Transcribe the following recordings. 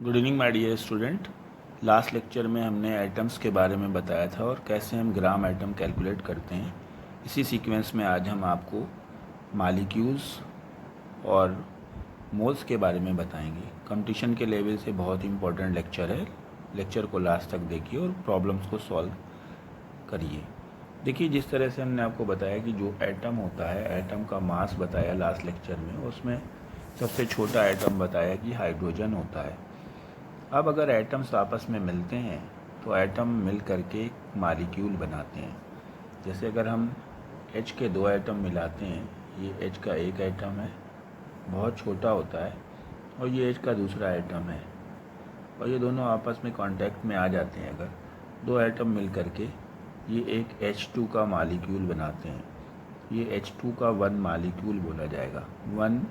Good evening my dear student. Last lecture में हमने atoms के बारे में बताया था और कैसे हम ग्राम एटम कैलकुलेट करते हैं। इसी सीक्वेंस में आज हम आपको मालिक्यूल्स और मोल्स के बारे में बताएंगे। कंपटीशन के लेवल से बहुत ही इंपॉर्टेंट लेक्चर है। लेक्चर को लास्ट तक देखिए और प्रॉब्लम्स को सॉल्व करिए। देखिए, जिस तरह से हमने आपको बताया कि जो एटम होता है, एटम का मास बताया लास्ट लेक्चर में, उसमें सबसे छोटा एटम बताया कि हाइड्रोजन होता है। अब अगर एटम्स आपस में मिलते हैं तो एटम मिल करके एक मालिक्यूल बनाते हैं। जैसे अगर हम H के दो एटम मिलाते हैं, ये H का एक एटम है, बहुत छोटा होता है, और ये H का दूसरा एटम है, और ये दोनों आपस में कांटेक्ट में आ जाते हैं। अगर दो एटम मिल करके ये एक H2 का मालिक्यूल बनाते हैं। ये H2 का वन मालिक्यूल बोला जाएगा, one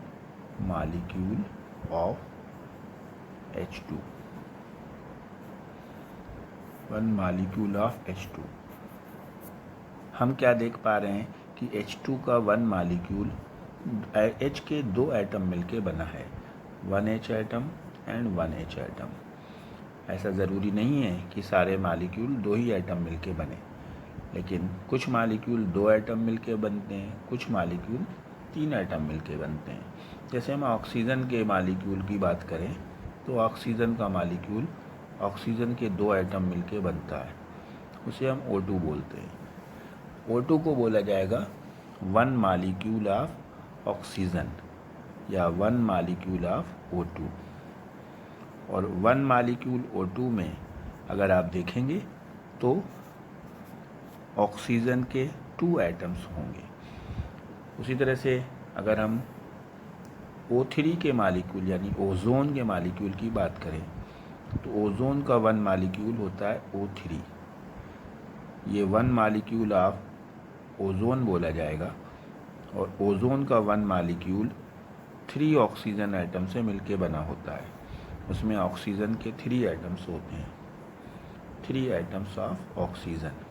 molecule of H2, one molecule of H2। हम क्या देख पा रहे हैं कि H2 का वन मालिक्यूल H के दो एटम मिलके बना है, one H atom and one H atom. ऐसा ज़रूरी नहीं है कि सारे मालिक्यूल दो ही एटम मिलके बने, लेकिन कुछ मालिक्यूल दो एटम मिलके बनते हैं, कुछ मालिक्यूल तीन एटम मिलके बनते हैं। जैसे हम ऑक्सीजन के मालिक्यूल की बात करें तो ऑक्सीजन का मालिक्यूल ऑक्सीजन के दो एटम मिलके बनता है, उसे हम O2 बोलते हैं। O2 को बोला जाएगा वन मालिक्यूल ऑफ ऑक्सीजन या वन मालिक्यूल ऑफ O2। और वन मालिक्यूल O2 में अगर आप देखेंगे तो ऑक्सीजन के टू एटम्स होंगे। उसी तरह से अगर हम O3 के मालिक्यूल यानी ओजोन के मालिक्यूल की बात करें तो ओजोन का वन मालिक्यूल होता है O3। ये वन मालिक्यूल ऑफ ओजोन बोला जाएगा, और ओजोन का one molecule three oxygen atom से मिलके बना होता है। उसमें ऑक्सीजन के थ्री एटम्स होते हैं, थ्री एटम्स ऑफ ऑक्सीजन।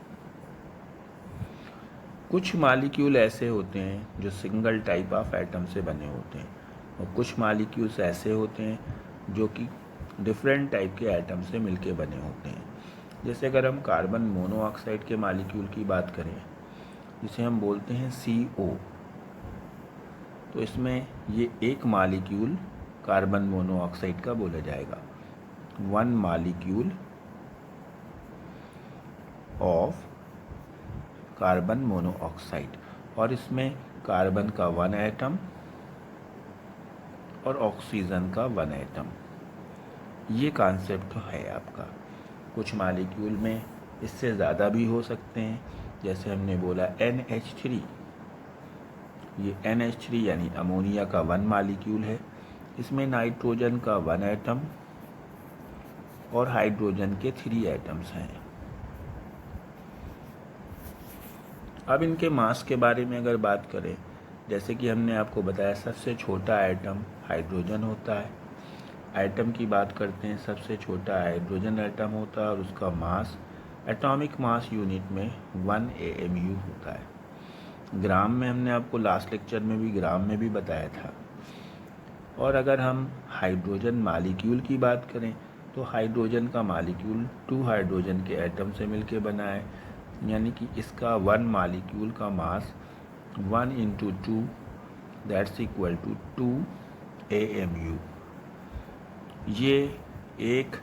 कुछ मालिक्यूल ऐसे होते हैं जो सिंगल टाइप ऑफ एटम से बने होते हैं, और कुछ मालिक्यूल्स ऐसे होते हैं जो कि डिफरेंट टाइप के एटम से मिलके बने होते हैं। जैसे अगर हम कार्बन मोनोऑक्साइड के मालिक्यूल की बात करें, जिसे हम बोलते हैं CO, तो इसमें ये एक मालिक्यूल कार्बन मोनोऑक्साइड का बोला जाएगा, one molecule of carbon monoxide. और इसमें कार्बन का वन एटम और ऑक्सीजन का वन एटम। ये कॉन्सेप्ट है आपका। कुछ मालिक्यूल में इससे ज़्यादा भी हो सकते हैं, जैसे हमने बोला NH3। ये NH3 यानी अमोनिया का वन मालिक्यूल है। इसमें नाइट्रोजन का वन एटम और हाइड्रोजन के थ्री एटम्स हैं। अब इनके मास के बारे में अगर बात करें, जैसे कि हमने आपको बताया सबसे छोटा एटम हाइड्रोजन होता है। एटम की बात करते हैं, सबसे छोटा हाइड्रोजन एटम होता है और उसका मास एटॉमिक मास यूनिट में 1 AMU होता है। ग्राम में हमने आपको लास्ट लेक्चर में भी ग्राम में भी बताया था। और अगर हम हाइड्रोजन मालिक्यूल की बात करें तो हाइड्रोजन का मालिक्यूल टू हाइड्रोजन के एटम से मिलके बना है, यानी कि इसका वन मालिक्यूल का मास 1 × 2 दैट्स इक्वल टू 2 AMU। ये एक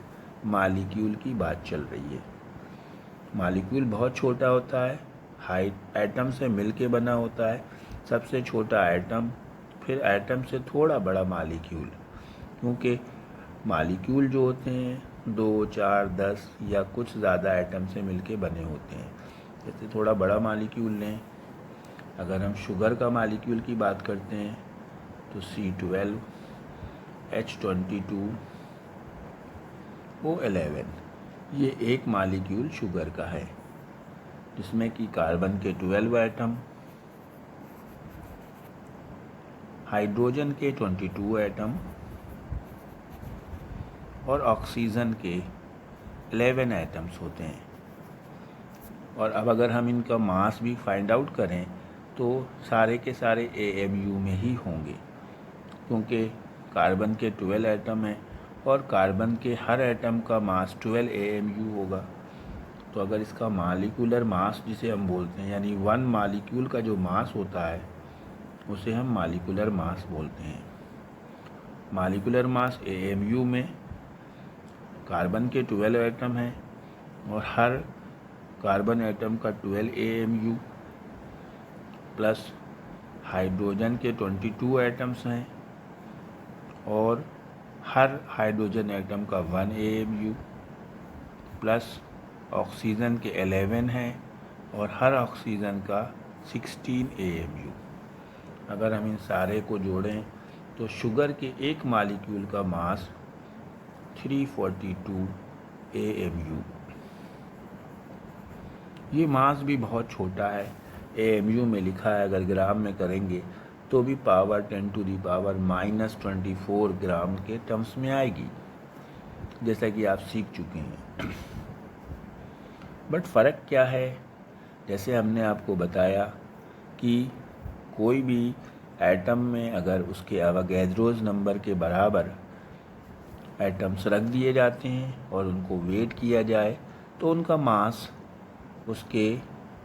मालिक्यूल की बात चल रही है। मालिक्यूल बहुत छोटा होता है, एटम से मिलके बना होता है। सबसे छोटा एटम, फिर एटम से थोड़ा बड़ा मालिक्यूल, क्योंकि मालिक्यूल जो होते हैं 2, 4, 10 या कुछ ज़्यादा एटम से मिलके बने होते हैं। जैसे थोड़ा बड़ा मालिक्यूल लें, अगर हम शुगर का मालिक्यूल की बात करते हैं तो C12 H22 O11, ये एक मालिक्यूल शुगर का है, जिसमें कि कार्बन के 12 एटम, हाइड्रोजन के 22 एटम और ऑक्सीजन के 11 एटम्स होते हैं। और अब अगर हम इनका मास भी फाइंड आउट करें तो सारे के सारे AMU में ही होंगे, क्योंकि कार्बन के 12 एटम हैं और कार्बन के हर एटम का मास 12 AMU होगा। तो अगर इसका मालिकुलर मास जिसे हम बोलते हैं, यानी वन मालिक्यूल का जो मास होता है उसे हम मालिकुलर मास बोलते हैं। मालिकुलर मास AMU में कार्बन के 12 एटम हैं और हर कार्बन एटम का 12 AMU प्लस हाइड्रोजन के 22 एटम्स हैं और हर हाइड्रोजन एटम का 1 AMU प्लस ऑक्सीजन के 11 हैं और हर ऑक्सीजन का 16 AMU। अगर हम इन सारे को जोड़ें तो शुगर के एक मालिक्यूल का मास 342 AMU। ये मास भी बहुत छोटा है, AMU में लिखा है, अगर ग्राम में करेंगे तो भी पावर 10⁻⁻24 ग्राम के टर्म्स में आएगी, जैसा कि आप सीख चुके हैं। बट फ़र्क क्या है? जैसे हमने आपको बताया कि कोई भी एटम में अगर उसके एवोगैड्रोस नंबर के बराबर एटम्स रख दिए जाते हैं और उनको वेट किया जाए तो उनका मास उसके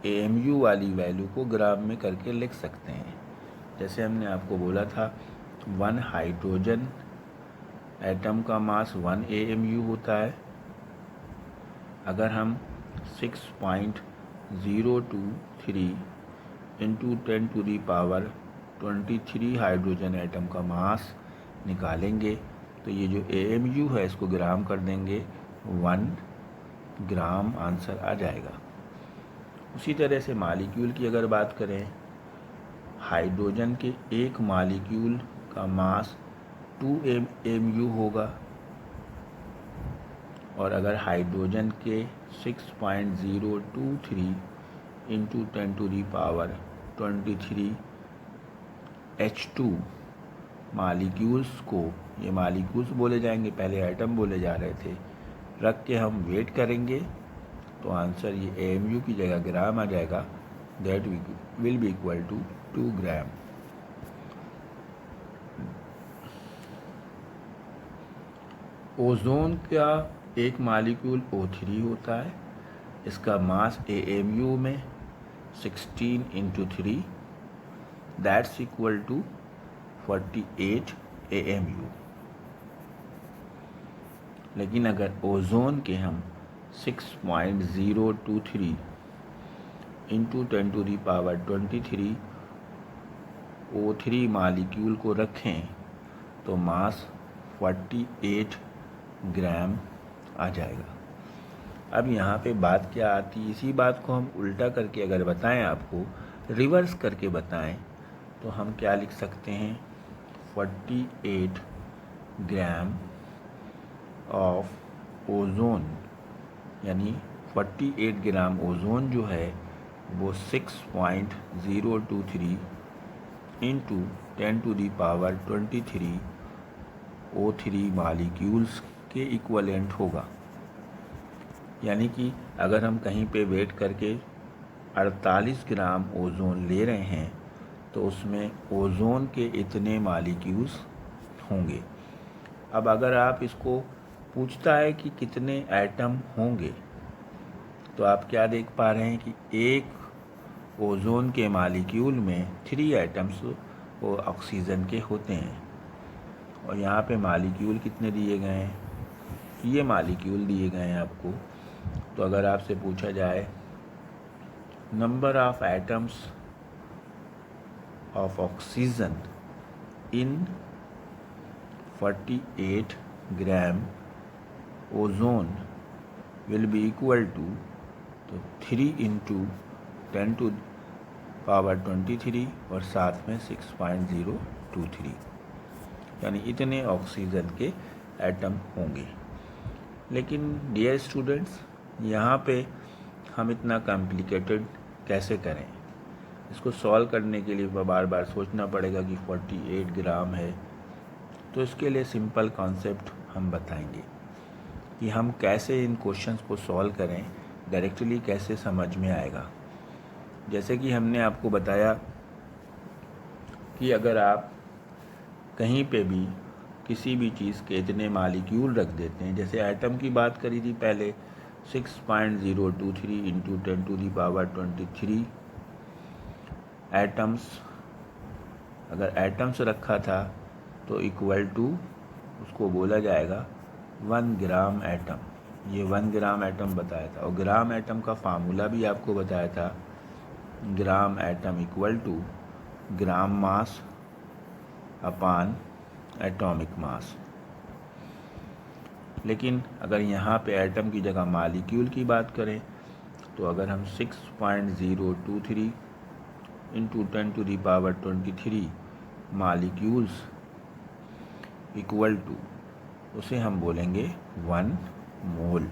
AMU वाली वैल्यू को ग्राम में करके लिख सकते हैं। जैसे हमने आपको बोला था 1 हाइड्रोजन एटम का मास 1 AMU होता है। अगर हम 6.023 इंटू 10⁻23 हाइड्रोजन एटम का मास निकालेंगे तो ये जो AMU है इसको ग्राम कर देंगे, 1 ग्राम आंसर आ जाएगा। उसी तरह से मालिक्यूल की अगर बात करें, हाइड्रोजन के एक मालिक्यूल का मास 2 AMU होगा और अगर हाइड्रोजन के 6.023 इंटू 10⁻23 H2 मालिक्यूल्स को, ये मालिक्यूल्स बोले जाएंगे, पहले एटम बोले जा रहे थे, रख के हम वेट करेंगे तो आंसर ये AMU की जगह ग्राम आ जाएगा। That will be equal to 2 gram. Ozone का एक मालिक्यूल O3 होता है, इसका मास AMU में 16 into 3 that's equal to 48 AMU। लेकिन अगर ओजोन के हम 6.023 इंटू 10⁻23 O3 मालिक्यूल को रखें तो मास 48 ग्राम आ जाएगा। अब यहाँ पे बात क्या आती है, इसी बात को हम उल्टा करके अगर बताएं, आपको रिवर्स करके बताएं, तो हम क्या लिख सकते हैं, 48 ग्राम ऑफ ओजोन, यानी 48 ग्राम ओजोन जो है वो 6.023 इंटू 10⁻23 O3 मालिक्यूल्स के इक्वलेंट होगा। यानी कि अगर हम कहीं पे वेट करके 48 ग्राम ओजोन ले रहे हैं तो उसमें ओजोन के इतने मालिक्यूल्स होंगे। अब अगर आप इसको पूछता है कि कितने एटम होंगे, तो आप क्या देख पा रहे हैं कि एक ओजोन के मालिक्यूल में 3 एटम्स वो ऑक्सीजन के होते हैं। और यहाँ पे मालिक्यूल कितने दिए गए हैं, ये मालिक्यूल दिए गए हैं आपको। तो अगर आपसे पूछा जाए number of atoms of oxygen in 48 gram ozone will be equal to, तो 3 इंटू 10⁻23 और साथ में 6.023, यानी इतने ऑक्सीजन के एटम होंगे। लेकिन डियर स्टूडेंट्स, यहाँ पे हम इतना कॉम्प्लिकेटेड कैसे करें? इसको सॉल्व करने के लिए बार बार सोचना पड़ेगा कि 48 ग्राम है। तो इसके लिए सिंपल कॉन्सेप्ट हम बताएंगे कि हम कैसे इन क्वेश्चंस को सॉल्व करें, डायरेक्टली कैसे समझ में आएगा। जैसे कि हमने आपको बताया कि अगर आप कहीं पे भी किसी भी चीज़ के इतने मालिक्यूल रख देते हैं। जैसे एटम की बात करी थी पहले, 6.023 इंटू 10⁻23 एटम्स। अगर एटम्स रखा था तो इक्वल टू उसको बोला जाएगा 1 ग्राम एटम। ये 1 ग्राम एटम बताया था, और ग्राम एटम का फार्मूला भी आपको बताया था। Gram atom equal to gram mass upon atomic mass. लेकिन अगर यहाँ पे एटम की जगह मालिक्यूल की बात करें तो अगर हम 6.023 इंटू 10⁻23 मालिक्यूल्स इक्वल टू, उसे हम बोलेंगे 1 मोल।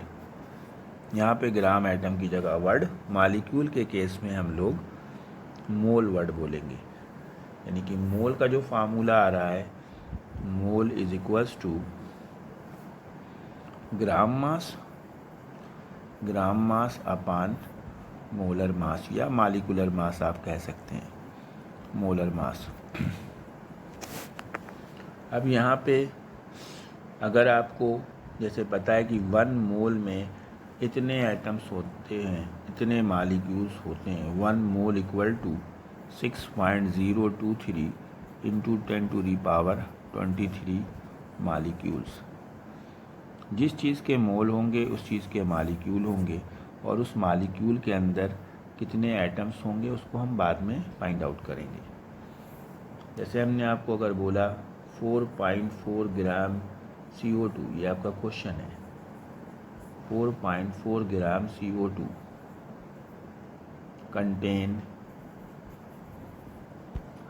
यहाँ पे ग्राम एटम की जगह वर्ड, मालिक्यूल के केस में हम लोग मोल वर्ड बोलेंगे। यानी कि मोल का जो फार्मूला आ रहा है, mole is equals to gram mass upon molar mass, या मालिकुलर मास आप कह सकते हैं, मोलर मास। अब यहाँ पे अगर आपको जैसे पता है कि 1 मोल में इतने एटम्स होते हैं, इतने मालिक्यूल्स होते हैं, 1 mole equal to 6.023 into 10⁻23 molecules. जिस चीज़ के मोल होंगे उस चीज़ के मालिक्यूल होंगे, और उस मालिक्यूल के अंदर कितने एटम्स होंगे उसको हम बाद में फाइंड आउट करेंगे। जैसे हमने आपको अगर बोला 4.4 ग्राम CO2, ये आपका क्वेश्चन है, 4.4 ग्राम CO2 contain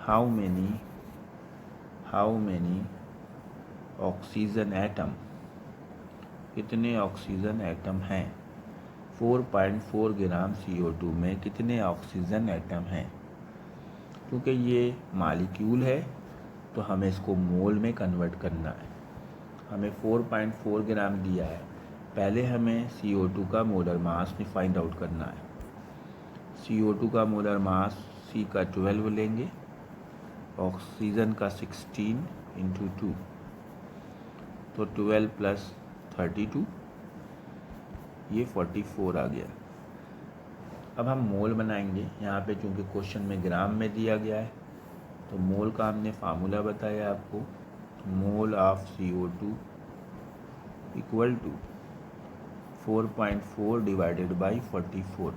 how many oxygen atom, कितने ऑक्सीजन एटम हैं। 4.4 ग्राम CO2 में कितने ऑक्सीजन एटम हैं। क्योंकि ये मालिक्यूल है तो हमें इसको मोल में कन्वर्ट करना है। हमें 4.4 ग्राम दिया है, पहले हमें CO2 का मोलर मास फाइंड आउट करना है। CO2 का मोलर मास C का 12 लेंगे, ऑक्सीजन का 16 इंटू 2, तो 12 प्लस 32, ये 44 आ गया। अब हम मोल बनाएंगे। यहाँ पे चूँकि क्वेश्चन में ग्राम में दिया गया है तो मोल का हमने फार्मूला बताया आपको, mole of CO2 equal to 4.4 divided by 44।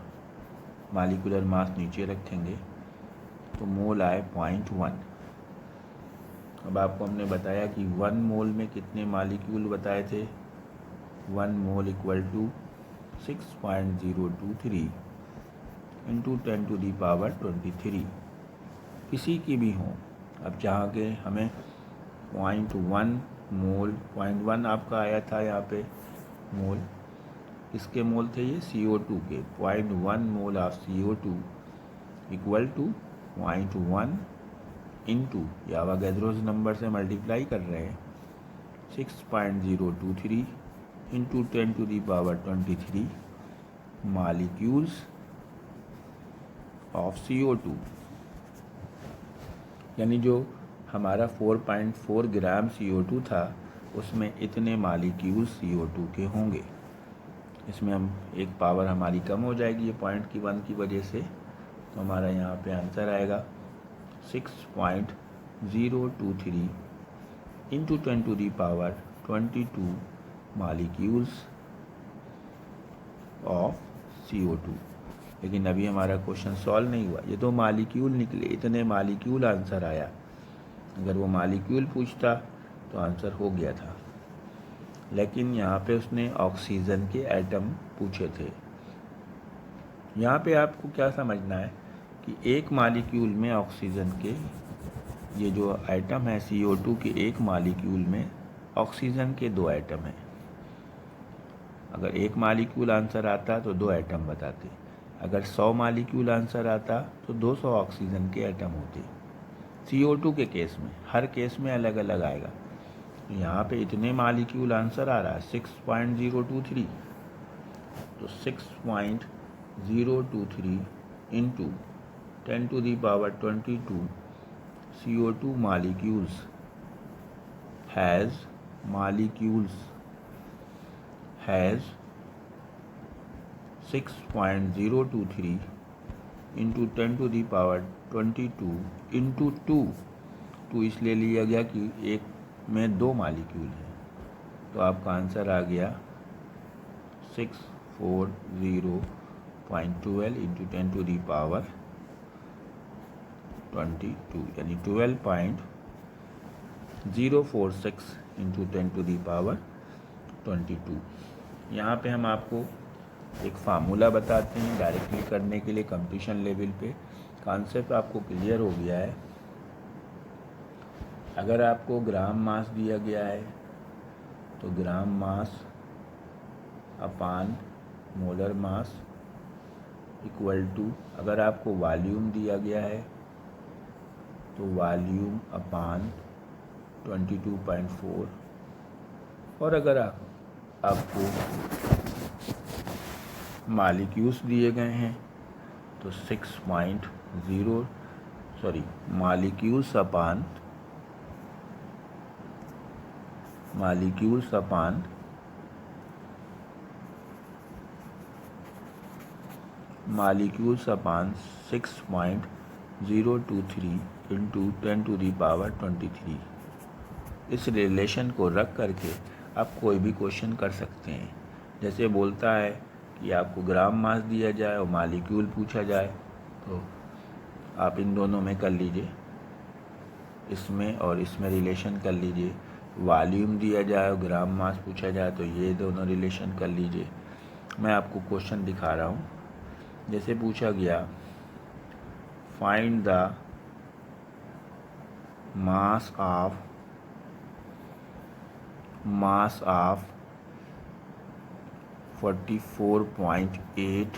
Molecular mass नीचे रखेंगे तो मोल आए 0.1। अब आपको हमने बताया कि 1 मोल में कितने मालिक्यूल बताए थे। 1 मोल इक्वल टू 6.023 इंटू 10⁻23, किसी की भी हों। अब जहाँ के हमें 0.1 मोल, 0.1 आपका आया था यहाँ पे मोल, किसके मोल थे ये, CO2 के। 0.1 mole of CO2 equal to 0.1 into, या अवोगाद्रोस नंबर से मल्टीप्लाई कर रहे हैं, 6.023 इंटू 10⁻23 मालिक्यूल्स ऑफ CO2। यानी जो हमारा 4.4 ग्राम CO2 था उसमें इतने मालिक्यूल्स CO2 के होंगे। इसमें हम एक पावर हमारी कम हो जाएगी ये 0.1 की वजह से, तो हमारा यहाँ पे आंसर आएगा 6.023 इंटू 10⁻22 मालिक्यूल्स ऑफ CO2। लेकिन अभी हमारा क्वेश्चन सॉल्व नहीं हुआ, ये तो मालिक्यूल निकले, इतने मालिक्यूल आंसर आया। अगर वो मालिक्यूल पूछता तो आंसर हो गया था, लेकिन यहाँ पे उसने ऑक्सीजन के एटम पूछे थे। यहाँ पे आपको क्या समझना है कि एक मालिक्यूल में ऑक्सीजन के ये जो एटम है CO2 के, एक मालिक्यूल में ऑक्सीजन के 2 एटम हैं। अगर एक मालिक्यूल आंसर आता तो 2 एटम बताते, अगर 100 मालिक्यूल आंसर आता तो 200 ऑक्सीजन के एटम होते। CO2 के केस में, हर केस में अलग अलग आएगा। यहाँ पे इतने मालिक्यूल आंसर आ रहा है 6.023, तो 6.023 into 10⁻22 CO2 molecules has molecules has 6.023 into 10⁻22 into 2 इसलिए लिया गया कि एक में 2 मालिक्यूल हैं, तो आपका आंसर आ गया 640.12 इंटू 10⁻22 यानी 12.046 इंटू 10⁻22। यहाँ पे हम आपको एक फार्मूला बताते हैं डायरेक्टली करने के लिए कंपटीशन लेवल पे। कॉन्सेप्ट आपको क्लियर हो गया है। अगर आपको ग्राम मास दिया गया है तो ग्राम mass upon molar mass equal to, अगर आपको वॉल्यूम दिया गया है तो वॉल्यूम अपान 22.4, और अगर आपको मालिक्यूल्स दिए गए हैं तो मालिक्यूल्स अपान मालिक्यूल्स अपान 6.023 इंटू 10⁻23। इस रिलेशन को रख करके आप कोई भी क्वेश्चन कर सकते हैं। जैसे बोलता है कि आपको ग्राम मास दिया जाए और मालिक्यूल पूछा जाए, तो आप इन दोनों में कर लीजिए, इसमें और इसमें रिलेशन कर लीजिए। वॉल्यूम दिया जाए और ग्राम मास पूछा जाए तो ये दोनों रिलेशन कर लीजिए। मैं आपको क्वेश्चन दिखा रहा हूँ। जैसे पूछा गया find the mass of 44.8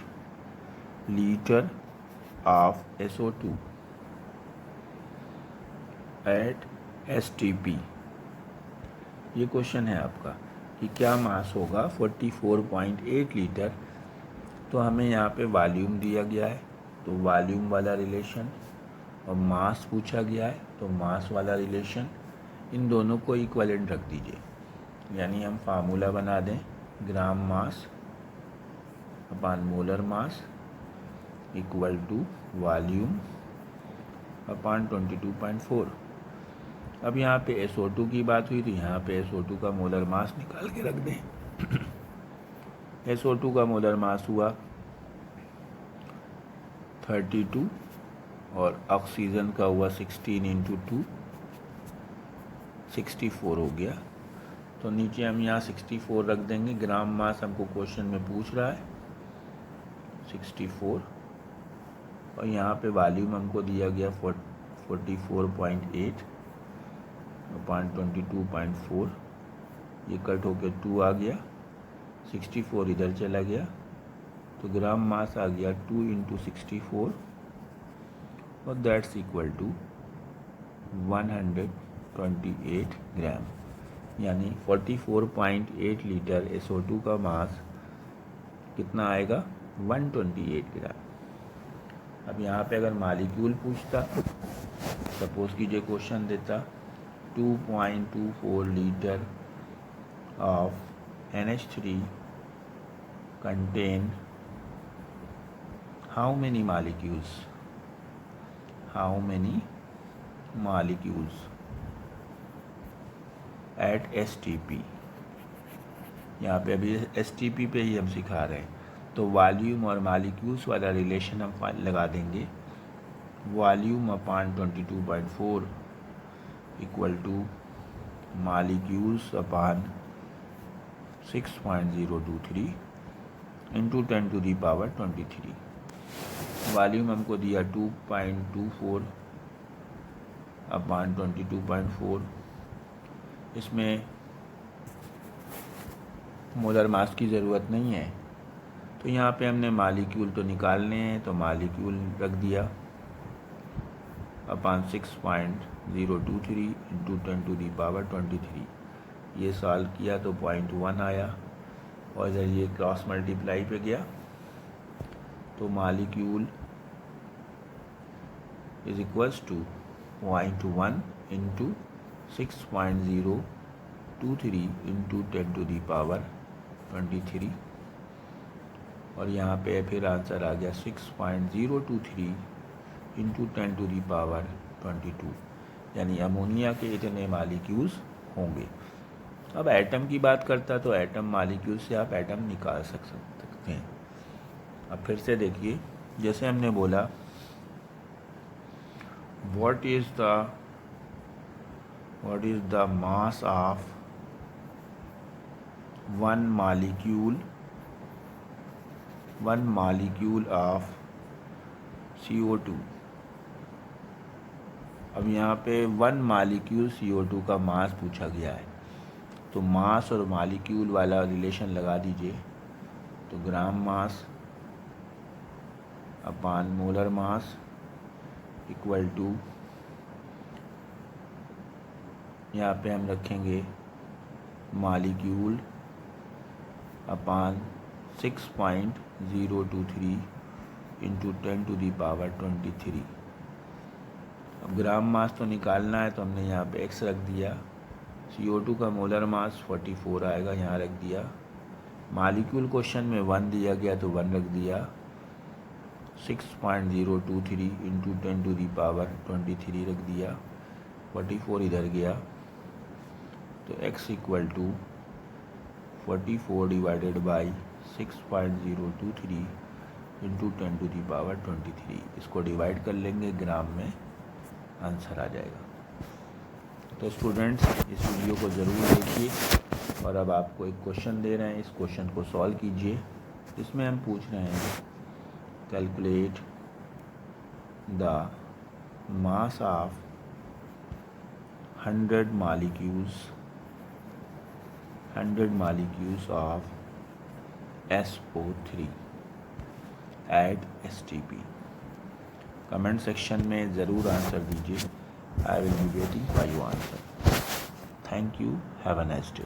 litre of SO2 at STP। ये क्वेश्चन है आपका कि क्या मास होगा 44.8 लीटर। तो हमें यहाँ पे वॉल्यूम दिया गया है तो वॉल्यूम वाला रिलेशन, और मास पूछा गया है तो मास वाला रिलेशन, इन दोनों को इक्विवेलेंट रख दीजिए। यानी हम फार्मूला बना दें gram mass upon molar mass equal to volume upon 22.4। अब यहाँ पे SO2 की बात हुई तो यहाँ पे SO2 का मोलर मास निकाल के रख दें। SO2 का मोलर मास हुआ 32 और ऑक्सीजन का हुआ 16 इंटू 2 64 हो गया। तो नीचे हम यहाँ 64 रख देंगे। ग्राम मास हमको क्वेश्चन में पूछ रहा है 64, और यहाँ पे वॉल्यूम हमको दिया गया 44.8 अपान 22.4। ये कट होके 2 आ गया, 64 इधर चला गया, तो ग्राम मास आ गया 2 इंटू 64 और दैट्स इक्वल टू 128 ग्राम। यानी 44.8 लीटर SO2 का मास कितना आएगा 128 ग्राम। अब यहाँ पे अगर मालिक्यूल पूछता, सपोज कीजिए क्वेश्चन देता 2.24 litre of NH3 contain how many molecules at STP। यहाँ पे अभी STP पे ही हम सिखा रहे हैं, तो वॉल्यूम और मालिक्यूल्स वाला रिलेशन हम लगा देंगे। Volume upon 22.4 equal two molecules अपान 6.023 इंटू 10⁻23। वॉल्यूम हमको दिया 2.24 अपान 22.4। इसमें मोलर मास की ज़रूरत नहीं है, तो यहाँ पे हमने मालिक्यूल तो निकालने हैं, तो मालिक्यूल रख दिया अपान 6.023 इंटू 10⁻23। ये सॉल्व किया तो 0.1 आया, और इधर ये क्रॉस मल्टीप्लाई पे गया तो molecule is equals to 0.1 into 6.0 23 into 10⁻23 और यहाँ पे फिर आंसर आ गया 6.023 इंटू 10⁻22, यानी अमोनिया के इतने मालिक्यूल्स होंगे। अब एटम की बात करता तो एटम मालिक्यूल से आप एटम निकाल सकते हैं। अब फिर से देखिए, जैसे हमने बोला what is the mass of one molecule of CO2। अब यहाँ पे वन मालिक्यूल CO2 का मास पूछा गया है, तो मास और मालिक्यूल वाला रिलेशन लगा दीजिए। तो ग्राम mass upon molar mass equal to, यहाँ पे हम रखेंगे मालिक्यूल अपान 6.023 इंटू 10⁻23। अब ग्राम मास तो निकालना है, तो हमने यहाँ पे x रख दिया। CO2 का मोलर मास 44 आएगा, यहाँ रख दिया। मालिक्यूल क्वेश्चन में 1 दिया गया तो 1 रख दिया। 6.023 इंटू 10⁻23 रख दिया। 44 इधर गया, तो x equal to 44 divided by 6.023 into 10⁻23। इसको डिवाइड कर लेंगे ग्राम में, आंसर आ जाएगा। तो स्टूडेंट्स, इस वीडियो को ज़रूर देखिए। और अब आपको एक क्वेश्चन दे रहे हैं, इस क्वेश्चन को सॉल्व कीजिए। इसमें हम पूछ रहे हैं calculate the mass of 100 molecules of SO3 at STP। Comment section में ज़रूर आंसर दीजिए। I will be waiting for your answer. Thank you, have a nice day.